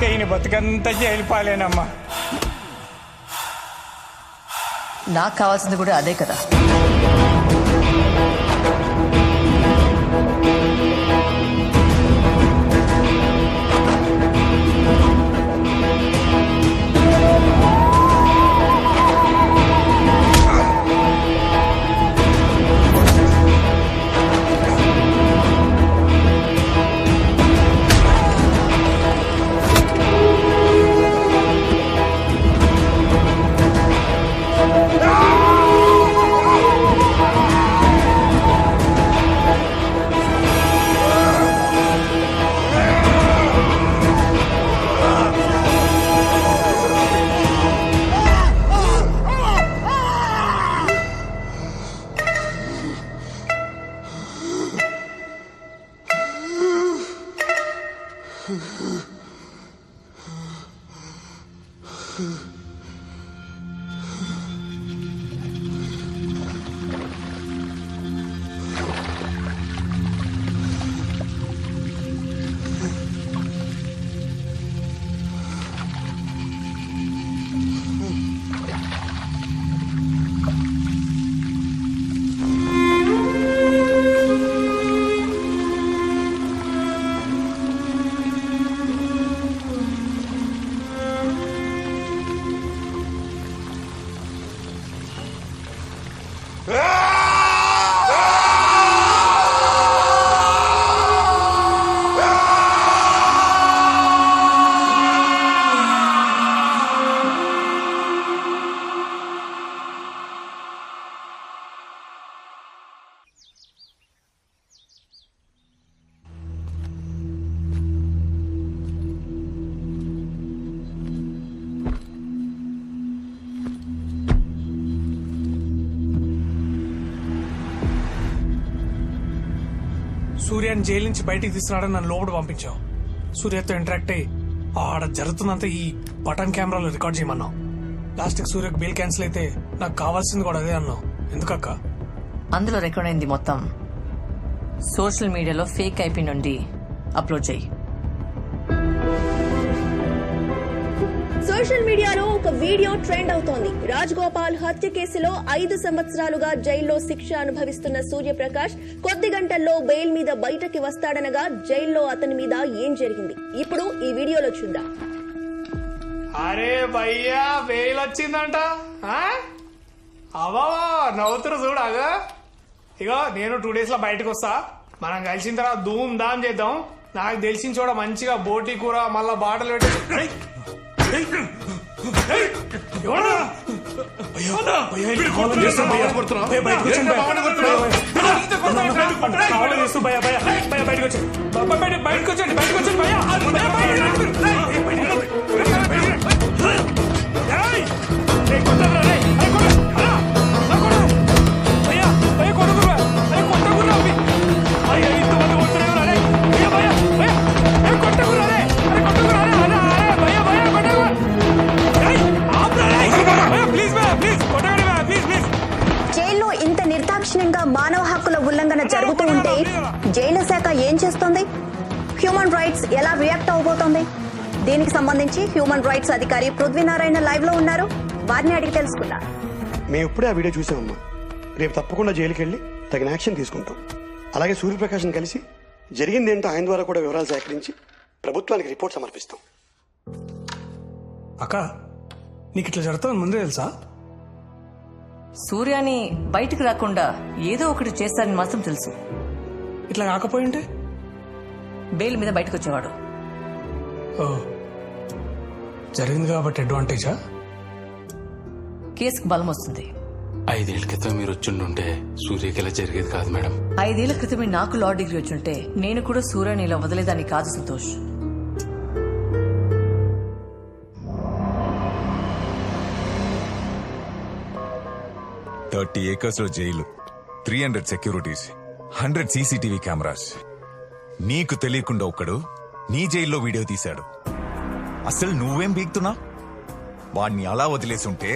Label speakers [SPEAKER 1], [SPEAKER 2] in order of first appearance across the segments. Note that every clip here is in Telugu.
[SPEAKER 1] ఇక ఈయన బతుకంతా జైలుపాలేనమ్మా.
[SPEAKER 2] నాకు కావాల్సింది కూడా అదే కదా.
[SPEAKER 3] సూర్యాన్ని జైలు నుంచి బయటికి తీసుకురావడం నన్ను లోపల పంపించావు. సూర్యతో ఇంటరాక్ట్ అయ్యి ఆడ జరుగుతున్నంత ఈ బటన్ కెమెరాలో రికార్డ్ చేయమన్నావు. లాస్ట్కి సూర్యకు బిల్ క్యాన్సిల్ అయితే నాకు కావాల్సింది కూడా అదే అన్నావు. ఎందుకక్క?
[SPEAKER 2] అందులో రికార్డ్ అయింది మొత్తం సోషల్ మీడియాలో ఫేక్ ఐపీ నుండి అప్లోడ్ చేయి.
[SPEAKER 4] సోషల్ మీడియాలో ఒక వీడియో ట్రెండ్ అవుతోంది. రాజ్ గోపాల్ హత్య కేసులో 5 సంవత్సరాలుగా జైల్లో శిక్ష అనుభవిస్తున్న సూర్యప్రకాష్ కొద్ది గంటల్లో బెయిల్ మీద బయటకి వస్తాడనగా జైల్లో అతని మీద ఏం జరిగింది ఇప్పుడు ఈ వీడియోలో చూద్దాం.
[SPEAKER 3] అరే భయ్యా బెయిల్ వచ్చిందంట. అవా నవ్వుతురు చూడాగా. ఇగో నేను 2 days లో బయటకు వస్తా. మనం కలిసిన తర్వాత ధూమ్ ధామ్ చేద్దాం. నాకు తెలిసిన చోట మంచిగా బోటి కూర మళ్ళా బాటలు పెట్టి బయటకు వచ్చండి.
[SPEAKER 4] జైల్లో ఇంత నిర్దాక్షిణ్యంగా మానవ హక్కుల ఉల్లంఘన జరుగుతూ ఉంటే జైలు శాఖ ఏం చేస్తోంది? హ్యూమన్ రైట్స్ ఎలా రియాక్ట్ అవబోతోంది? దీనికి సంబంధించి హ్యూమన్ రైట్స్ అధికారి పృథ్వీనారాయణ లైవ్ లో ఉన్నారు. వారిని అడిగి తెలుసుకున్నారు.
[SPEAKER 5] మేము ఇప్పుడే ఆ వీడియో చూసామమ్మా. రేపు తప్పకుండా జైలుకి వెళ్ళి తగిన యాక్షన్ తీసుకుంటాం. అలాగే సూర్యప్రకాష్ని కలిసి జరిగిందేంటో ఆయన ద్వారా కూడా వివరాలు సేకరించి ప్రభుత్వానికి రిపోర్ట్ సమర్పిస్తాం.
[SPEAKER 3] అక్క నీకు ఇట్లా జరుగుతుంది ముందే తెలుసా?
[SPEAKER 2] సూర్యాని బయటకు రాకుండా ఏదో ఒకటి చేస్తారని మాత్రం తెలుసు.
[SPEAKER 3] ఇట్లా కాకపోయింటే
[SPEAKER 2] బెయిల్ మీద బయటకు వచ్చేవాడు.
[SPEAKER 3] ఓ జరిగింది కాబట్టి అడ్వాంటేజా?
[SPEAKER 2] కేసుకు బలం వస్తుంది.
[SPEAKER 6] 5 ఏళ్ల క్రితం మీరు వచ్చిండుంటే సూర్యకి ఇలా జరిగేది కాదు మేడం.
[SPEAKER 2] 5 ఏళ్ల క్రితమే నాకు లా డిగ్రీ వచ్చుంటే నేను కూడా సూర్యని ఇలా వదిలేదాన్ని కాదు సంతోష్.
[SPEAKER 7] $30 acres లో జైలు, 300 సెక్యూరిటీస్, 100 CCTV కెమెరాస్. నీకు తెలియకుండా ఒకడు నీ జైల్లో వీడియో తీశాడు. అసలు నువ్వేం బీగుతున్నా? వాడిని అలా వదిలేసి ఉంటే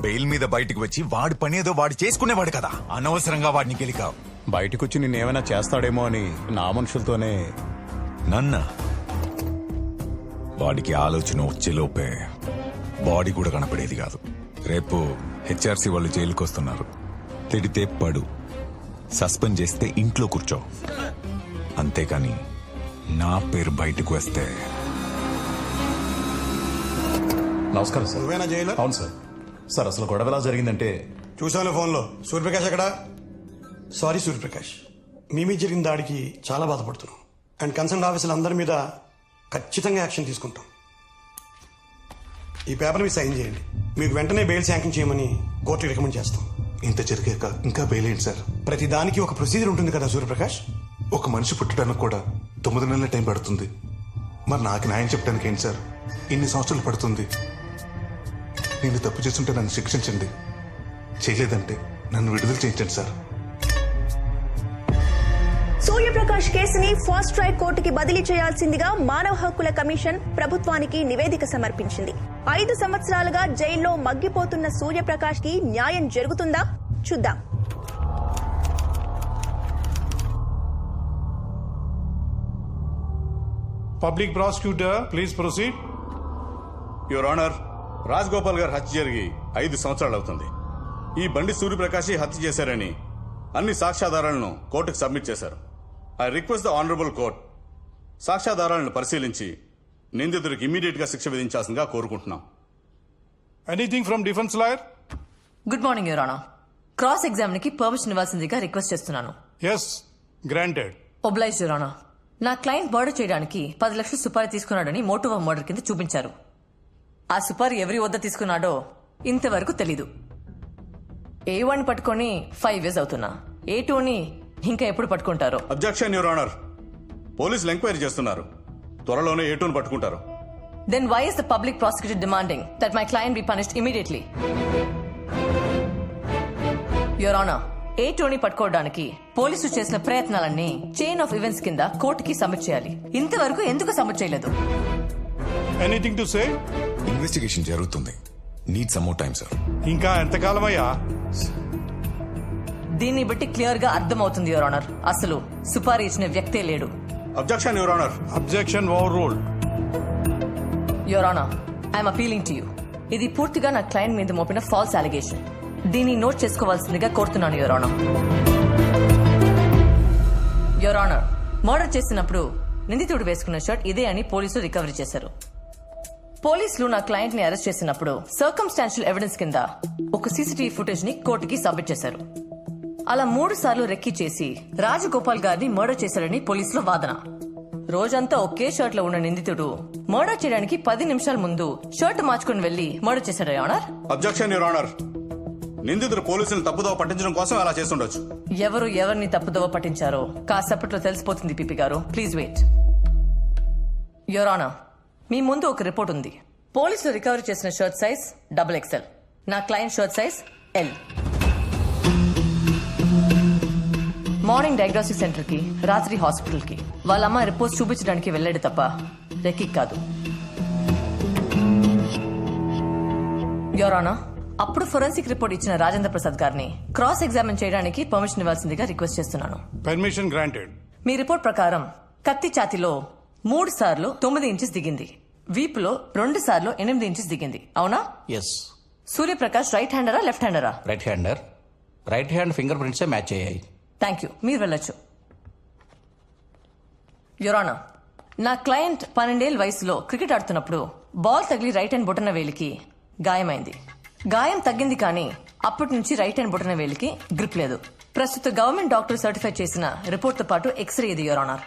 [SPEAKER 7] బెయిల్ మీద బయటకు వచ్చి వాడి పనేదో వాడు చేసుకునేవాడు కదా. అనవసరంగా వాడిని గెలికావు.
[SPEAKER 8] బయటకొచ్చి నిన్నేమైనా చేస్తాడేమో అని నా మనుషులతోనే.
[SPEAKER 7] నన్న వాడికి ఆలోచన వచ్చేలోపే బాడీ కూడా కనపడేది కాదు. రేపు హెచ్ఆర్సీ వాళ్ళు జైలుకి వస్తున్నారు. తిడితే పడు, సస్పెండ్ చేస్తే ఇంట్లో కూర్చో. అంతేకాని నా పేరు బయటకు వస్తే
[SPEAKER 8] నమస్కారం సార్.
[SPEAKER 5] నువ్వేనా జైలు?
[SPEAKER 8] అవును సార్. సార్ అసలు గొడవ ఎలా జరిగిందంటే
[SPEAKER 5] చూశాను ఫోన్లో. సూర్యప్రకాష్ ఎక్కడా? సారీ సూర్యప్రకాష్, మీ మీద జరిగిన దాడికి చాలా బాధపడుతున్నాం. అండ్ కన్సర్న్ ఆఫీసులు అందరి మీద ఖచ్చితంగా యాక్షన్ తీసుకుంటాం. ఈ పేపర్ మీద సైన్ చేయండి. మీకు వెంటనే బెయిల్ శాంక్షన్ చేయమని కోర్టుకి రికమెండ్ చేస్తాం.
[SPEAKER 9] ఇంత జరిగాక ఇంకా బెయిల్ ఏంటి సార్?
[SPEAKER 5] ప్రతి దానికి ఒక ప్రొసీజర్ ఉంటుంది కదా సూర్యప్రకాష్.
[SPEAKER 9] ఒక మనిషి పుట్టడానికి కూడా 9 నెలల టైం పడుతుంది. మరి నాకు న్యాయం చెప్పడానికి ఏంటి సార్ ఇన్ని సంవత్సరాలు పడుతుంది? నేను తప్పు చేస్తుంటే నన్ను శిక్షించండి, చేయలేదంటే నన్ను విడుదల చేయించండి సార్.
[SPEAKER 4] సూర్యప్రకాష్ కేసుని ఫాస్ట్ ట్రాక్ కోర్టుకి బదిలీ చేయాల్సిందిగా మానవ హక్కుల కమిషన్ ప్రభుత్వానికి నివేదిక సమర్పించింది. 5 సంవత్సరాలుగా జైల్లో మగ్గిపోతున్న సూర్యప్రకాష్ కి న్యాయం జరుగుతుందా? చూద్దాం.
[SPEAKER 10] Public prosecutor please proceed.
[SPEAKER 11] Your honour, Rajagopal గారు హత్య జరిగి 5 సంవత్సరాలు అవుతుంది. ఈ బండి సూర్యప్రకాశ్ హత్య చేశారని అన్ని సాక్ష్యాధారాలను కోర్టుకు సబ్మిట్ చేశారు. I request the honourable court సాక్ష్యాధారాలను పరిశీలించి నిందితుడికి ఇమ్మీడియట్ గా శిక్ష విధించాల్సిందిగా కోరుకుంటున్నాం.
[SPEAKER 10] Anything from defence lawyer?
[SPEAKER 2] Good morning your honour. Cross examine కి పర్మిషన్ ఇవ్వాల్సిందిగా రిక్వెస్ట్ చేస్తున్నాను.
[SPEAKER 10] Yes, granted.
[SPEAKER 2] Oblige your honour. నా క్లయింట్ మర్డర్ చేయడానికి 10 లక్షలు సుపారీ తీసుకున్నాడని మోటివ్ ఆఫ్ మర్డర్ కింద చూపించారు. ఆ సుపారీ ఎవరి వద్ద తీసుకున్నాడో ఇంతవరకు తెలీదు. A1 పట్టుకొని 5 years అవుతున్నా. A2ని ఇంకా ఎప్పుడు పట్టుకుంటారో?
[SPEAKER 11] Objection your honour. పోలీసులు ఎంక్వైరీ చేస్తున్నారు. త్వరలోనే A2ని పట్టుకుంటారు.
[SPEAKER 2] Then why is the public prosecutor demanding that my client be punished immediately? Your Honor, A2ని పట్టుకోవడానికి పోలీసులు చేసిన ప్రయత్నాలన్నీ చైన్ ఆఫ్ ఈవెంట్స్ కింద కోర్టుకి సబ్మిట్ చేయాలి. ఇంతవరకు ఎందుకు సబ్మిట్ చేయలేదు?
[SPEAKER 10] Anything to say?
[SPEAKER 7] ఇన్వెస్టిగేషన్ జరుగుతుంది. Need some more time sir.
[SPEAKER 10] ఇంకా ఎంతకాలమయ్యా?
[SPEAKER 2] దీన్ని బట్టి క్లియర్ గా అర్థమవుతుంది యువర్ ఆనర్, అసలు సుపారీ ఇచ్చిన వ్యక్తే లేడు.
[SPEAKER 11] Objection your honour.
[SPEAKER 10] Objection over ruled.
[SPEAKER 2] Your honour, I'm appealing to you. ఇది పూర్తిగా నా క్లయింట్ మీద మోపిన ఫాల్స్ అలిగేషన్. దీన్ని నోట్ చేసుకోవాల్సిందిగా కోరుతున్నాను your honour. Your honour, murder చేసినప్పుడు నిందితుడు వేసుకున్న షర్ట్ ఇదే అని పోలీసులు రికవరీ చేశారు. పోలీసులు నా క్లయింట్ ని అరెస్ట్ చేసినప్పుడు సర్కమ్స్టాన్షియల్ ఎవిడెన్స్ కింద ఒక సీసీటీవీ ఫుటేజ్ ని కోర్టుకి సబ్మిట్ చేశారు. అలా 3 సార్లు రెక్కి చేసి రాజగోపాల్ గారిని మర్డర్ చేశాడని పోలీసుల వాదన. రోజంతా ఒకే షర్ట్ లో ఉన్న నిందితుడు మర్డర్ చేయడానికి 10 నిమిషాల ముందు షర్ట్ మార్చుకుని వెళ్లి మర్డర్ చేశాడు your honour.
[SPEAKER 11] Objection your honour. నిందితుడు పోలీసులను తప్పుదోవ పట్టించడం కోసం అలా చేస్తుండొచ్చు.
[SPEAKER 2] ఎవరు ఎవరిని తప్పుదోవ పట్టించారో కాసేపట్లో తెలిసిపోతుంది పిపి గారు. Please wait. యువర్ ఆనర్, మీ ముందు ఒక రిపోర్ట్ ఉంది. పోలీసులు రికవరీ చేసిన షర్ట్ సైజ్ XXL. నా client shirt size L. Morning diagnostic centre కి, రాత్రి హాస్పిటల్ కి వాళ్ళ అమ్మ రిపోర్ట్స్ చూపించడానికి వెళ్ళాడు తప్ప రెక్కి కాదు. యువర్ ఆనర్, అప్పుడు ఫోరెన్సిక్ రిపోర్ట్ ఇచ్చిన రాజేంద్ర ప్రసాద్ గారిని క్రాస్ ఎగ్జామిన్ చేయడానికి పర్మిషన్ ఇవ్వాల్సిందిగా రిక్వెస్ట్ చేస్తున్నాను.
[SPEAKER 10] Permission granted.
[SPEAKER 2] మీ రిపోర్ట్ ప్రకారం కత్తి ఛాతిలో 3 సార్లు 9 ఇంచెస్ దిగింది, వీపులో 2 సార్లు 8 ఇంచెస్ దిగింది, అవునా?
[SPEAKER 12] ఎస్.
[SPEAKER 2] సూర్యప్రకాష్ రైట్ హ్యాండరా లెఫ్ట్ హ్యాండరా?
[SPEAKER 12] Right hander. Right hand finger ప్రింట్సే మ్యాచ్ అయ్యాయి.
[SPEAKER 2] థ్యాంక్ యూ, మీరు వెళ్ళొచ్చు. యువర్ ఆనర్, నా క్లయింట్ 12 ఏళ్ల వయసులో క్రికెట్ ఆడుతున్నప్పుడు బాల్ తగిలి రైట్ హ్యాండ్ బొటన వేలికి గాయమైంది. గాయం తగ్గింది కానీ అప్పటి నుంచి రైట్ హ్యాండ్ బొటన వేలికి గ్రిప్ లేదు. ప్రస్తుత గవర్నమెంట్ డాక్టర్ సర్టిఫై చేసిన రిపోర్ట్ తో పాటు ఎక్స్రే ఇది యువర్ ఆనర్.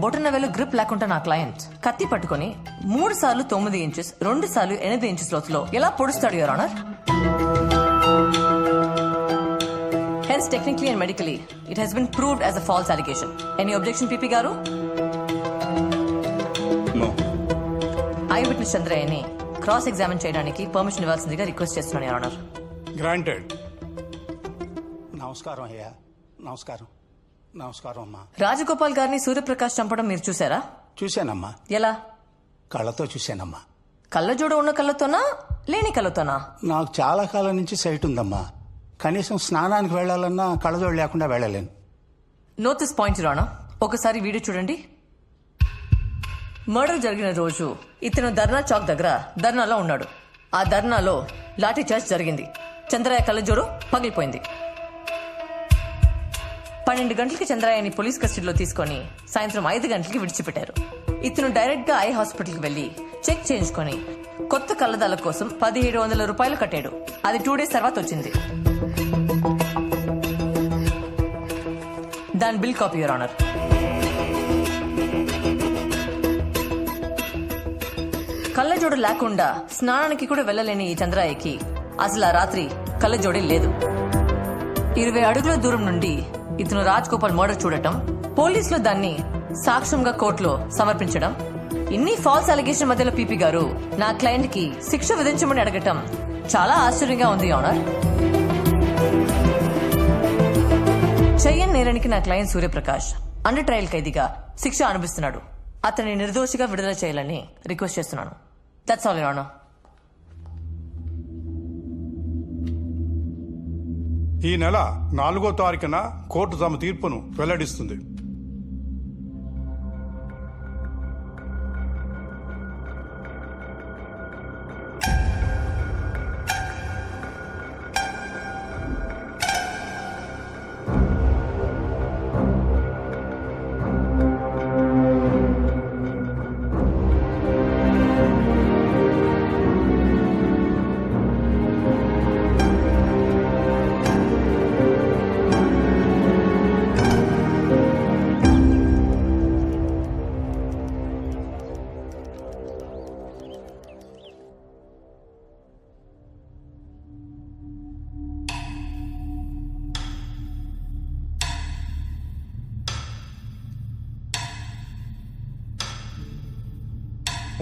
[SPEAKER 2] బొటన వేలు గ్రిప్ లేకుండా నా క్లయింట్ కత్తి పట్టుకుని 3 సార్లు 9 ఇంచెస్ 2 సార్లు 8 ఇంచెస్ లోతులో ఎలా పొడుస్తాడు your honour? Hence, technically and medically, it has been proved as a false allegation. Any objection, PP Garu?
[SPEAKER 11] No.
[SPEAKER 2] Eyewitness Chandrayani cross-examine చేయడానికి పర్మిషన్ ఇవ్వాల్సిందిగా రిక్వెస్ట్ చేస్తున్నాను యువర్ ఆనర్.
[SPEAKER 10] గ్రాంటెడ్.
[SPEAKER 12] నమస్కారం అయ్యా. నమస్కారం. నమస్కారం అమ్మా.
[SPEAKER 2] రాజగోపాల్ గారిని సూర్యప్రకాష్ చంపడం మీరు చూసారా?
[SPEAKER 12] చూశానమ్మా.
[SPEAKER 2] ఎలా?
[SPEAKER 12] కళ్ళతో చూశానమ్మా.
[SPEAKER 2] కళ్ళజోడు ఉన్న కళ్ళతోనా లేని కళ్ళతోనా?
[SPEAKER 12] నాకు చాలా కాలం నుంచి సైట్ ఉందమ్మా. కనీసం స్నానానికి వెళ్లాలన్నా కళ్ళజోడు లేకుండా వెళ్ళలేను.
[SPEAKER 2] Note this point your honour. ఒకసారి వీడియో చూడండి. మర్డర్ జరిగిన రోజు ఇతను ధర్నా చౌక్ దగ్గర ధర్నాలో ఉన్నాడు. ఆ ధర్నాలో లాఠీ చార్జ్ జరిగింది. చంద్రయ్య కళ్ళజోడు పగిలిపోయింది. 12 గంటలకి చంద్రయ్యని పోలీస్ కస్టడీలో తీసుకొని సాయంత్రం 5 గంటలకి విడిచిపెట్టారు. ఇతను డైరెక్ట్ గా ఐ హాస్పిటల్కి వెళ్లి చెక్ చేయించుకొని కొత్త కళ్ళదాల కోసం 1700 రూపాయలు కట్టాడు. అది 2 days తర్వాత వచ్చింది. దాని బిల్ కాపీ, యువర్ ఆనర్. కళ్ళజోడు లేకుండా స్నానానికి కూడా వెళ్లలేని ఈ చంద్రయ్యకి అసలు ఆ రాత్రి కళ్ళజోడే లేదు. 20 అడుగుల దూరం నుండి ఇతను రాజ్ గోపాల్ మర్డర్ చూడటం, పోలీసులు దాన్ని సాక్ష్యంగా కోర్టులో సమర్పించడం, ఇన్ని ఫాల్స్ అలిగేషన్ మధ్యలో పీపీ గారు నా క్లయింట్ కి శిక్ష విధించమని అడగటం చాలా ఆశ్చర్యంగా ఉంది, ఆనర్. చెయ్యని నేరానికి నా క్లయింట్ సూర్యప్రకాష్ అండర్ ట్రయల్ ఖైదీగా శిక్ష అనుభవిస్తున్నాడు. అతన్ని నిర్దోషిగా విడుదల చేయాలని రిక్వెస్ట్ చేస్తున్నాను. That's all, your honour.
[SPEAKER 10] ఈ నెల 4వ తారీఖున కోర్టు తమ తీర్పును వెల్లడిస్తుంది.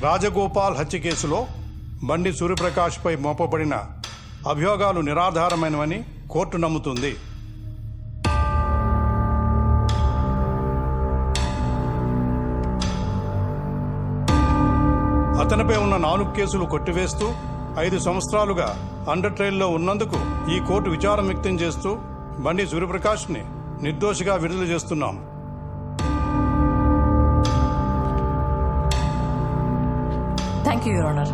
[SPEAKER 10] రాజగోపాల్ హత్య కేసులో బండి సూర్యప్రకాష్పై మోపబడిన అభియోగాలు నిరాధారమైనవని కోర్టు నమ్ముతుంది. అతనిపై ఉన్న 4 కేసులు కొట్టివేస్తూ 5 సంవత్సరాలుగా అండర్ ట్రయల్లో ఉన్నందుకు ఈ కోర్టు విచారం వ్యక్తం చేస్తూ బండి సూర్యప్రకాష్ని నిర్దోషిగా విడుదల చేస్తున్నాం.
[SPEAKER 2] Thank you, your honour.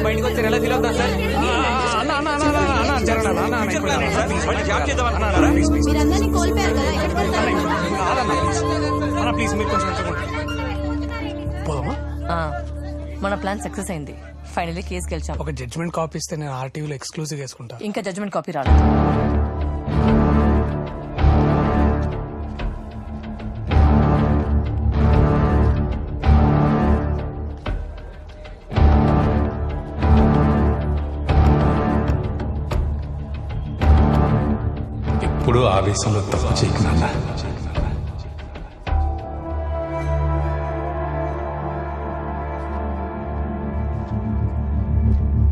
[SPEAKER 1] బయటకు వచ్చారు, ఎలా ఫీల్ అవుతారు సార్?
[SPEAKER 2] మన ప్లాన్ సక్సెస్ అయింది. ఫైనల్లీ కేసు గెలిచాం.
[SPEAKER 3] ఒక జడ్జ్మెంట్ కాపీ ఇస్తే నేను ఆర్టీవీలో ఎక్స్క్లూజివ్ వేసుకుంటా.
[SPEAKER 2] ఇంకా జడ్జ్మెంట్ కాపీ రాలేదు.
[SPEAKER 6] ఎప్పుడు ఆవేశంలో తప్పు చేయకు నాన్న.